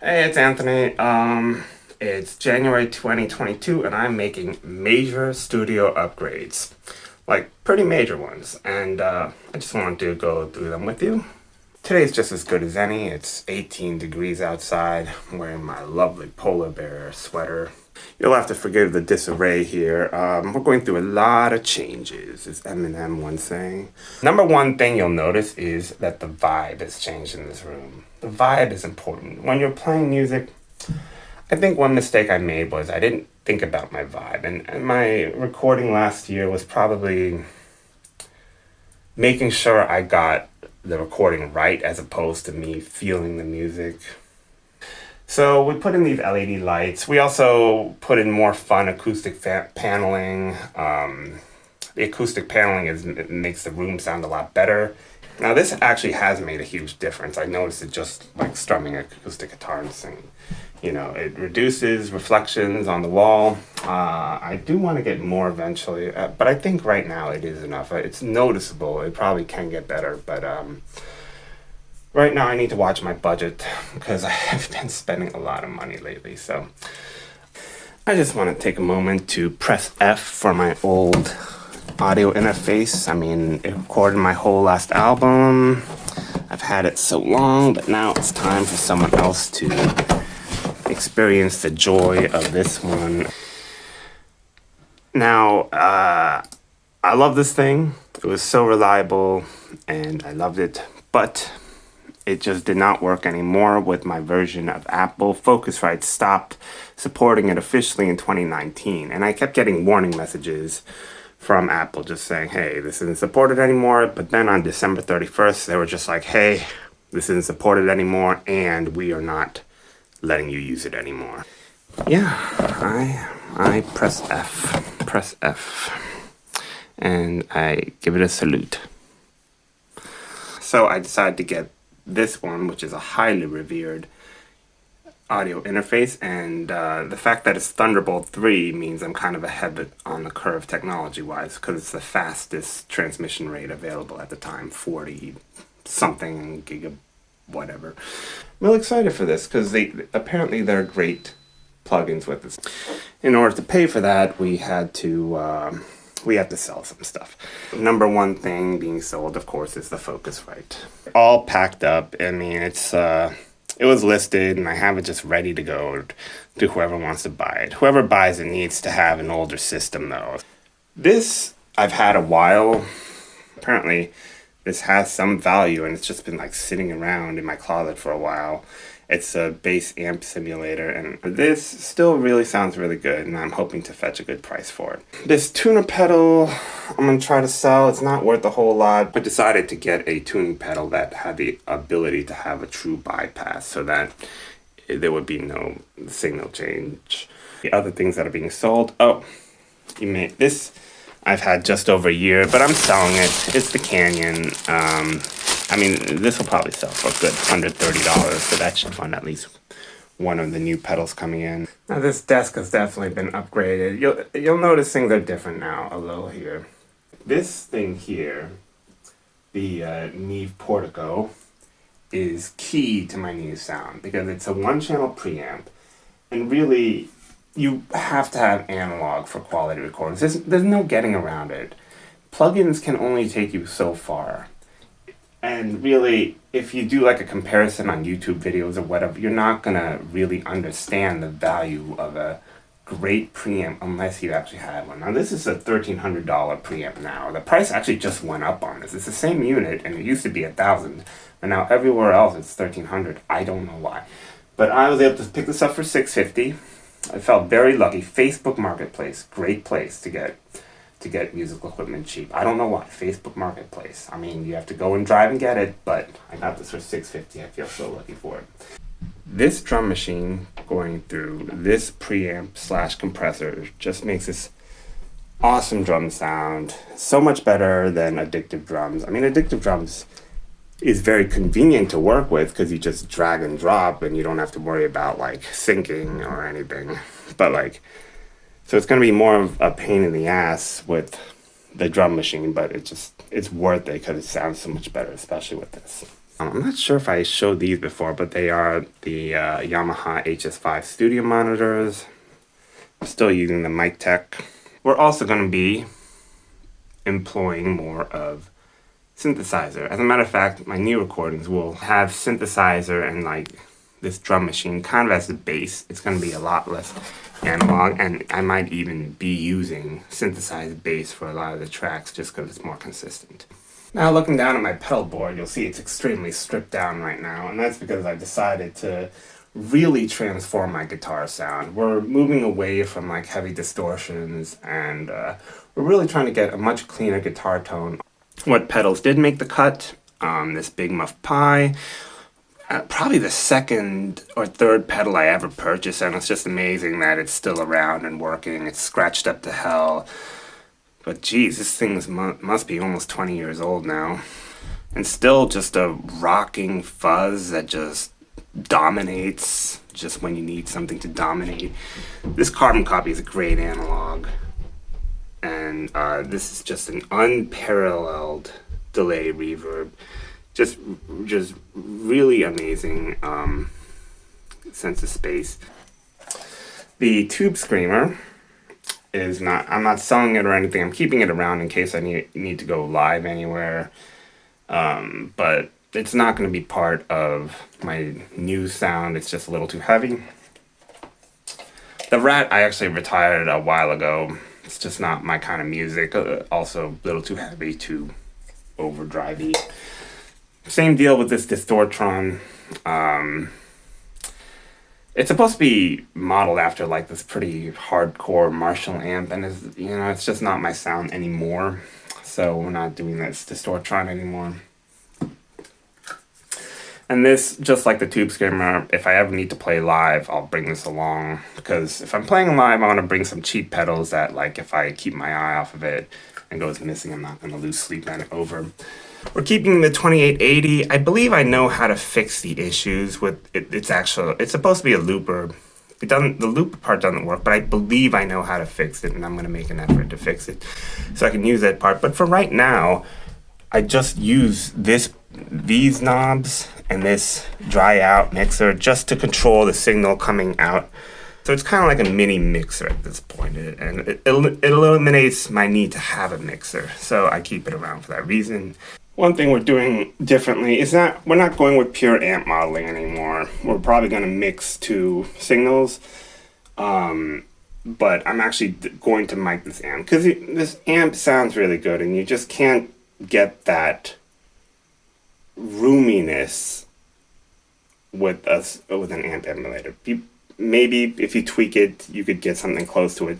Hey, it's Anthony. It's January 2022, and I'm making major studio upgrades, like pretty major ones, and I just wanted to go through them with you. Today's just as good as any. It's 18 degrees outside. I'm wearing my lovely polar bear sweater. You'll have to forgive the disarray here. We're going through a lot of changes, is Eminem once saying. Number one thing you'll notice is that the vibe has changed in this room. The vibe is important. When you're playing music, I think one mistake I made was I didn't think about my vibe. And my recording last year was probably making sure I got the recording right as opposed to me feeling the music. So we put in these LED lights. We also put in more fun acoustic paneling. The acoustic paneling it makes the room sound a lot better. Now this actually has made a huge difference. I noticed it just like strumming acoustic guitar and singing. You know, it reduces reflections on the wall. I do want to get more eventually, but I think right now it is enough. It's noticeable. It probably can get better, but right now I need to watch my budget because I've been spending a lot of money lately. So I just want to take a moment to press F for my old audio interface. I mean, it recorded my whole last album. I've had it so long, but now it's time for someone else to experience the joy of this one. Now, I love this thing. It was so reliable and I loved it, but it just did not work anymore with my version of Apple. Focusrite stopped supporting it officially in 2019, and I kept getting warning messages from Apple just saying, hey, this isn't supported anymore. But then on December 31st, they were just like, hey, this isn't supported anymore, and we are not letting you use it anymore. Yeah, I press F, and I give it a salute. So I decided to get this one, which is a highly revered audio interface, and the fact that it's Thunderbolt 3 means I'm kind of ahead on the curve technology-wise, because it's the fastest transmission rate available at the time, 40 something gigabit whatever. I'm really excited for this because apparently they're great plugins with this. In order to pay for that, we have to sell some stuff. Number one thing being sold, of course, is the Focusrite. All packed up. I mean, it was listed, and I have it just ready to go to whoever wants to buy it. Whoever buys it needs to have an older system, though. This I've had a while. Apparently, this has some value, and it's just been like sitting around in my closet for a while. It's a bass amp simulator, and this still really sounds really good, and I'm hoping to fetch a good price for it. This tuner pedal I'm going to try to sell. It's not worth a whole lot. I decided to get a tuning pedal that had the ability to have a true bypass so that there would be no signal change. The other things that are being sold, this I've had just over a year, but I'm selling it. It's the Canyon. I mean, this will probably sell for a good $130, so that should fund at least one of the new pedals coming in. Now, this desk has definitely been upgraded. You'll notice things are different now a little here. This thing here, the Neve Portico, is key to my new sound because it's a one-channel preamp, and really, you have to have analog for quality recordings. There's no getting around it. Plugins can only take you so far. And really, if you do like a comparison on YouTube videos or whatever, you're not going to really understand the value of a great preamp unless you actually had one. Now, this is a $1,300 preamp now. The price actually just went up on this. It's the same unit, and it used to be $1,000. But now everywhere else it's $1,300. I don't know why. But I was able to pick this up for $650. I felt very lucky. Facebook Marketplace, great place to get musical equipment cheap. I don't know why. Facebook Marketplace. I mean, you have to go and drive and get it, but I got this for $650. I feel so lucky for it. This drum machine going through this preamp / compressor just makes this awesome drum sound. So much better than Addictive Drums. I mean, Addictive Drums is very convenient to work with because you just drag and drop and you don't have to worry about like syncing or anything. But so it's going to be more of a pain in the ass with the drum machine, but it's worth it because it sounds so much better, especially with this. I'm not sure if I showed these before, but they are the Yamaha HS5 studio monitors. I'm still using the mic tech. We're also going to be employing more of synthesizer. As a matter of fact, my new recordings will have synthesizer and like this drum machine kind of as the base. It's going to be a lot less analog, and I might even be using synthesized bass for a lot of the tracks just because it's more consistent. Now looking down at my pedal board, you'll see it's extremely stripped down right now, and that's because I decided to really transform my guitar sound. We're moving away from like heavy distortions, and we're really trying to get a much cleaner guitar tone. What pedals did make the cut? This Big Muff Pi, probably the second or third pedal I ever purchased, and it's just amazing that it's still around and working. It's scratched up to hell. But geez, this thing must be almost 20 years old now. And still just a rocking fuzz that just dominates just when you need something to dominate. This carbon copy is a great analog. And this is just an unparalleled delay reverb. Just really amazing sense of space. The Tube Screamer is not, I'm not selling it or anything. I'm keeping it around in case I need to go live anywhere. But it's not going to be part of my new sound. It's just a little too heavy. The Rat I actually retired a while ago. It's just not my kind of music. Also a little too heavy, too overdrivey. Same deal with this Distortron. It's supposed to be modeled after like this pretty hardcore Marshall amp, and it's just not my sound anymore. So we're not doing this Distortron anymore. And this, just like the Tube Screamer, if I ever need to play live, I'll bring this along. Because if I'm playing live, I want to bring some cheap pedals that, like, if I keep my eye off of it and goes missing, I'm not going to lose sleep at it over. We're keeping the 2880. I believe I know how to fix the issues with it. It's supposed to be a looper. The looper part doesn't work, but I believe I know how to fix it, and I'm going to make an effort to fix it so I can use that part. But for right now, I just use these knobs and this dry out mixer just to control the signal coming out. So it's kind of like a mini mixer at this point, and it eliminates my need to have a mixer. So I keep it around for that reason. One thing we're doing differently is that we're not going with pure amp modeling anymore. We're probably going to mix two signals, but I'm actually going to mic this amp because this amp sounds really good, and you just can't get that roominess with an amp emulator. Maybe if you tweak it, you could get something close to it.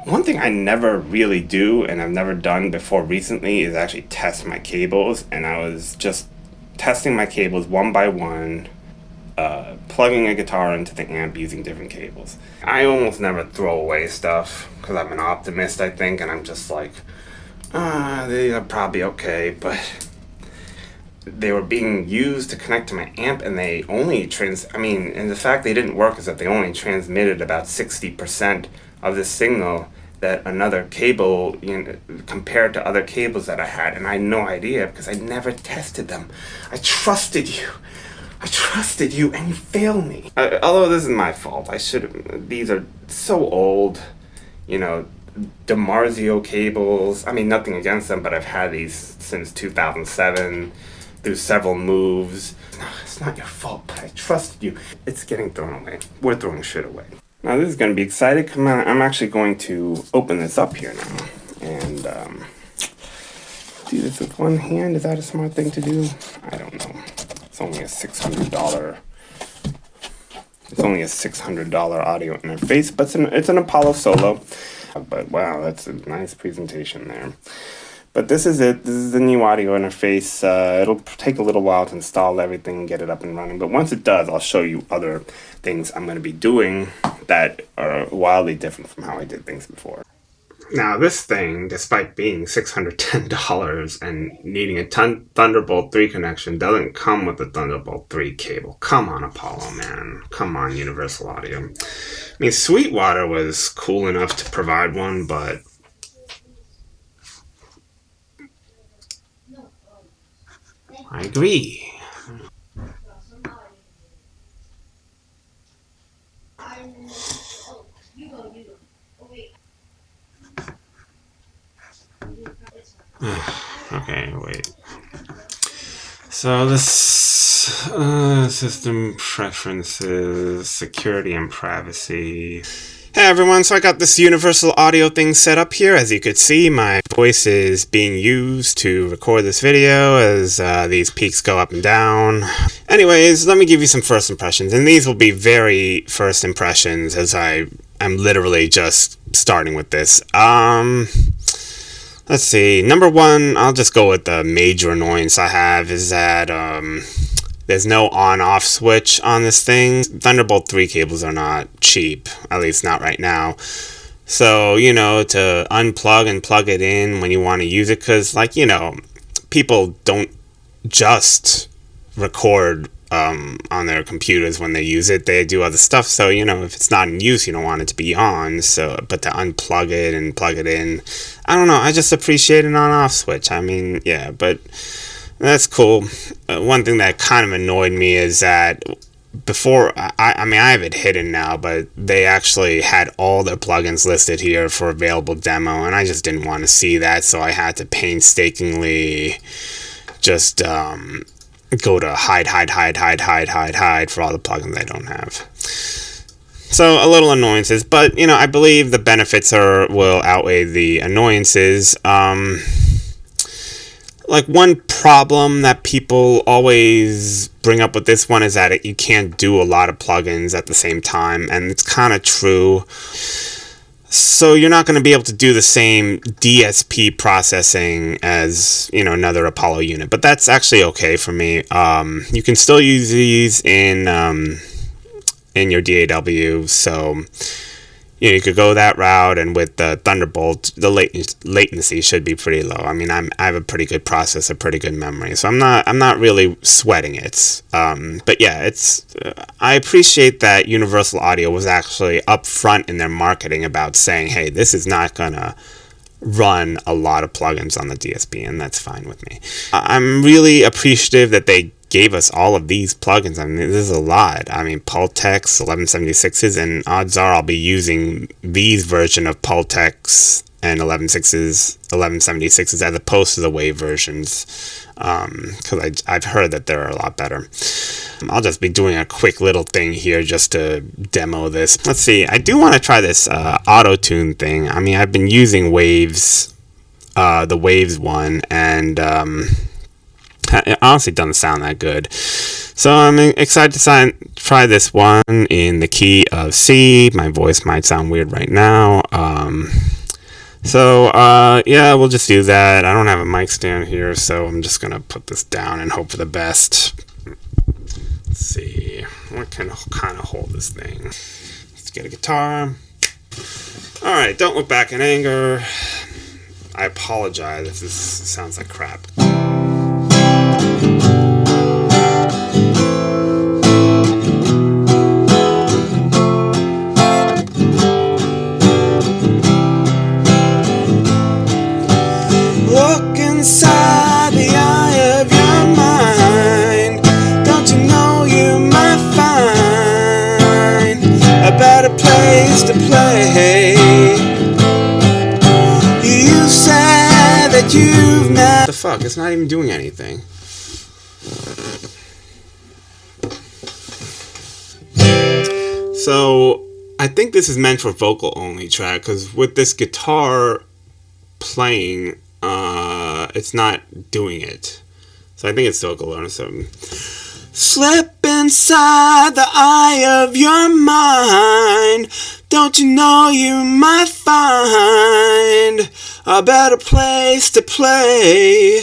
One thing I never really do, and I've never done before recently, is actually test my cables. And I was just testing my cables one by one, plugging a guitar into the amp using different cables. I almost never throw away stuff because I'm an optimist, I think, and I'm just like, they are probably okay, but they were being used to connect to my amp, and they only and the fact they didn't work is that they only transmitted about 60% of the signal that another cable, compared to other cables that I had, and I had no idea because I never tested them. I trusted you, and you failed me. Although this is my fault, these are so old, DiMarzio cables. I mean, nothing against them, but I've had these since 2007 through several moves. No, it's not your fault, but I trusted you. It's getting thrown away. We're throwing shit away. Now this is going to be exciting. Come on, I'm actually going to open this up here now and do this with one hand. Is that a smart thing to do? I don't know. It's only a $600. It's only a $600 audio interface, but it's an Apollo Solo. But wow, that's a nice presentation there. But this is it. This is the new audio interface. It'll take a little while to install everything and get it up and running. But once it does, I'll show you other things I'm going to be doing that are wildly different from how I did things before. Now this thing, despite being $610 and needing a Thunderbolt 3 connection, doesn't come with a Thunderbolt 3 cable. Come on, Apollo, man. Come on, Universal Audio. I mean, Sweetwater was cool enough to provide one, but I agree. Okay, wait. So this system preferences, security and privacy. Hey everyone, so I got this universal audio thing set up here. As you could see, my voice is being used to record this video as these peaks go up and down. Anyways, let me give you some first impressions, and these will be very first impressions as I'm literally just starting with this. Let's see, number one, I'll just go with the major annoyance I have is that there's no on-off switch on this thing. Thunderbolt 3 cables are not cheap, at least not right now. So, you know, to unplug and plug it in when you want to use it, because, like, you know, people don't just record on their computers when they use it. They do other stuff, so, you know, if it's not in use, you don't want it to be on. So, but to unplug it and plug it in, I don't know, I just appreciate an on-off switch. I mean, yeah, but that's cool. One thing that kind of annoyed me is that before, I mean, I have it hidden now, but they actually had all their plugins listed here for available demo, and I just didn't want to see that, so I had to painstakingly just go to hide for all the plugins I don't have. So a little annoyances, but, you know, I believe the benefits will outweigh the annoyances. Like, one problem that people always bring up with this one is that you can't do a lot of plugins at the same time, and it's kind of true. So you're not going to be able to do the same DSP processing as, you know, another Apollo unit, but that's actually okay for me. You can still use these in your DAW, so you know, you could go that route, and with the Thunderbolt, the latency should be pretty low. I mean, I have a pretty good processor, pretty good memory, so I'm not really sweating it. But yeah, I appreciate that Universal Audio was actually upfront in their marketing about saying, hey, this is not gonna run a lot of plugins on the DSP, and that's fine with me. I'm really appreciative that they gave us all of these plugins. I mean, this is a lot. I mean, Pultex 1176s, and odds are I'll be using these version of Pultex and 1176s as opposed to the Wave versions, because I've heard that they're a lot better. I'll just be doing a quick little thing here just to demo this. Let's see, I do want to try this auto-tune thing. I mean, I've been using Waves, the Waves one, and it honestly doesn't sound that good. So I'm excited to try this one in the key of C. My voice might sound weird right now. Yeah, we'll just do that. I don't have a mic stand here, so I'm just going to put this down and hope for the best. Let's see. What can kind of hold this thing? Let's get a guitar. Alright, don't look back in anger. I apologize if this sounds like crap. Look inside the eye of your mind. Don't you know you might find a better place to play? You said that you've never... What the fuck? It's not even doing anything. So I think this is meant for vocal only track, because with this guitar playing, it's not doing it. So I think it's vocal only. So slip inside the eye of your mind. Don't you know you might find a better place to play?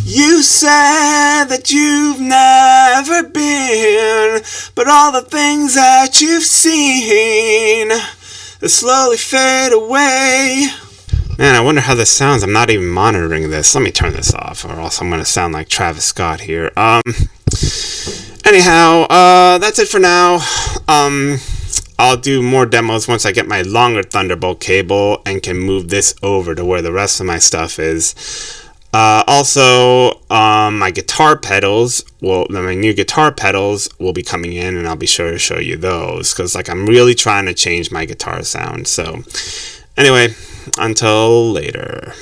You said that you've never been, but all the things that you've seen, they slowly fade away. Man, I wonder how this sounds. I'm not even monitoring this. Let me turn this off, or else I'm going to sound like Travis Scott here. Anyhow, that's it for now. I'll do more demos once I get my longer Thunderbolt cable and can move this over to where the rest of my stuff is. Also, my guitar pedals, my new guitar pedals will be coming in, and I'll be sure to show you those, because like I'm really trying to change my guitar sound. So anyway, until later.